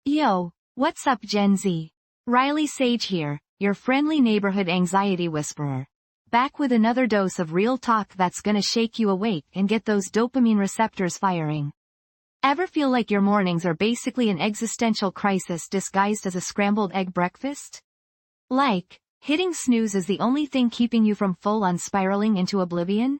Yo, what's up Gen Z? Riley Sage here, your friendly neighborhood anxiety whisperer. Back with another dose of real talk that's gonna shake you awake and get those dopamine receptors firing. Ever feel like your mornings are basically an existential crisis disguised as a scrambled egg breakfast? Like, hitting snooze is the only thing keeping you from full-on spiraling into oblivion?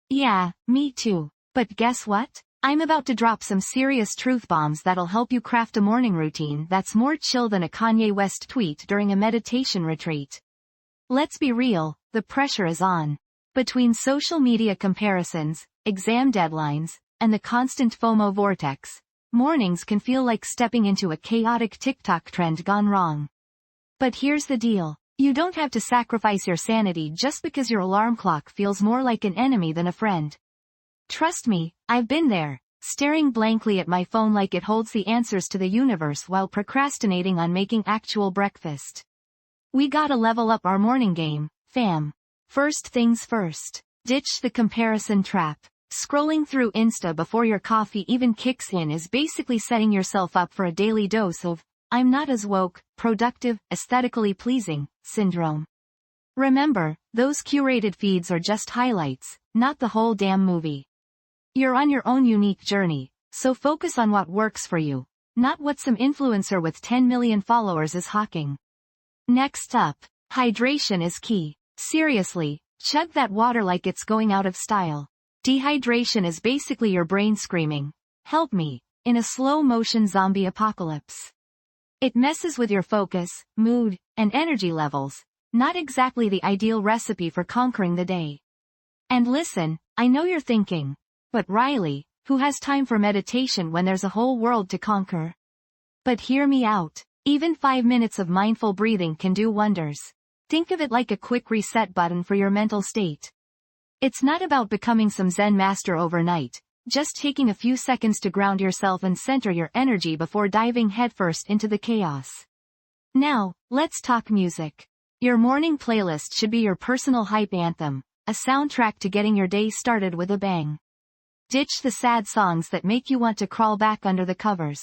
Yeah, me too. But guess what? I'm about to drop some serious truth bombs that'll help you craft a morning routine that's more chill than a Kanye West tweet during a meditation retreat. Let's be real, the pressure is on. Between social media comparisons, exam deadlines, and the constant FOMO vortex, mornings can feel like stepping into a chaotic TikTok trend gone wrong. But here's the deal. You don't have to sacrifice your sanity just because your alarm clock feels more like an enemy than a friend. Trust me, I've been there, staring blankly at my phone like it holds the answers to the universe while procrastinating on making actual breakfast. We gotta level up our morning game, fam. First things first. Ditch the comparison trap. Scrolling through Insta before your coffee even kicks in is basically setting yourself up for a daily dose of, I'm not as woke, productive, aesthetically pleasing, syndrome. Remember, those curated feeds are just highlights, not the whole damn movie. You're on your own unique journey, so focus on what works for you, not what some influencer with 10 million followers is hawking. Next up, hydration is key. Seriously, chug that water like it's going out of style. Dehydration is basically your brain screaming, help me, in a slow-motion zombie apocalypse. It messes with your focus, mood, and energy levels, not exactly the ideal recipe for conquering the day. And listen, I know you're thinking, but Riley, who has time for meditation when there's a whole world to conquer? But hear me out. Even 5 minutes of mindful breathing can do wonders. Think of it like a quick reset button for your mental state. It's not about becoming some Zen master overnight, just taking a few seconds to ground yourself and center your energy before diving headfirst into the chaos. Now, let's talk music. Your morning playlist should be your personal hype anthem, a soundtrack to getting your day started with a bang. Ditch the sad songs that make you want to crawl back under the covers.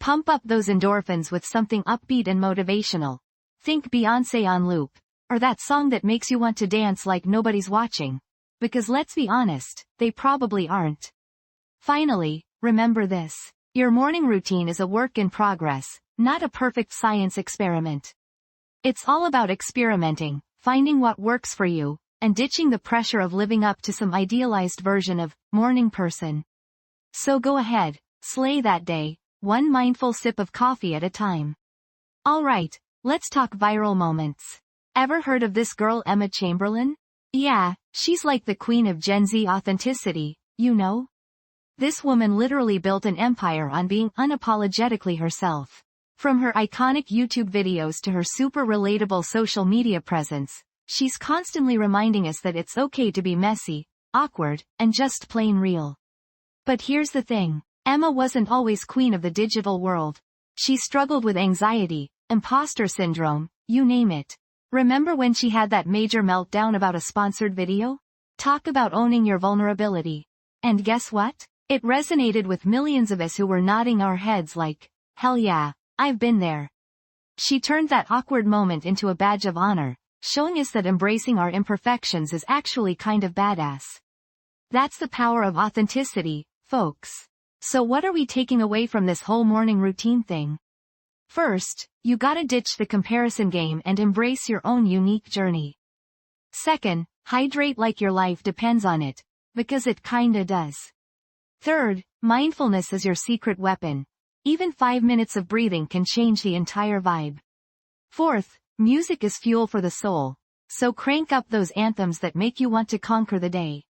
Pump up those endorphins with something upbeat and motivational. Think Beyoncé on loop, or that song that makes you want to dance like nobody's watching. Because let's be honest, they probably aren't. Finally, remember this. Your morning routine is a work in progress, not a perfect science experiment. It's all about experimenting, finding what works for you, and ditching the pressure of living up to some idealized version of morning person. So go ahead, slay that day, one mindful sip of coffee at a time. Alright, let's talk viral moments. Ever heard of this girl Emma Chamberlain? Yeah, she's like the queen of Gen Z authenticity, you know? This woman literally built an empire on being unapologetically herself. From her iconic YouTube videos to her super relatable social media presence, she's constantly reminding us that it's okay to be messy, awkward, and just plain real. But here's the thing. Emma wasn't always queen of the digital world. She struggled with anxiety, imposter syndrome, you name it. Remember when she had that major meltdown about a sponsored video? Talk about owning your vulnerability. And guess what? It resonated with millions of us who were nodding our heads like, hell yeah, I've been there. She turned that awkward moment into a badge of honor, showing us that embracing our imperfections is actually kind of badass. That's the power of authenticity, folks. So what are we taking away from this whole morning routine thing? First, you gotta ditch the comparison game and embrace your own unique journey. Second, hydrate like your life depends on it, because it kinda does. Third, mindfulness is your secret weapon. Even 5 minutes of breathing can change the entire vibe. Fourth, music is fuel for the soul, so crank up those anthems that make you want to conquer the day.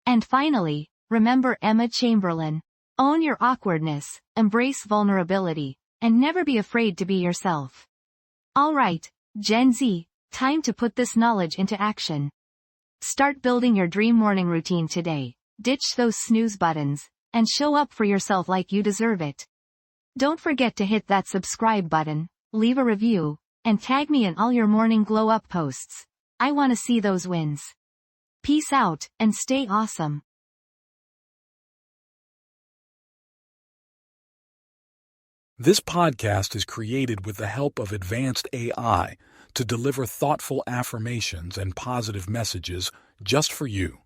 And finally, remember Emma Chamberlain. Own your awkwardness, embrace vulnerability, and never be afraid to be yourself. Alright, Gen Z, time to put this knowledge into action. Start building your dream morning routine today, ditch those snooze buttons, and show up for yourself like you deserve it. Don't forget to hit that subscribe button, leave a review, and tag me in all your morning glow up posts. I want to see those wins. Peace out, and stay awesome. This podcast is created with the help of advanced AI to deliver thoughtful affirmations and positive messages just for you.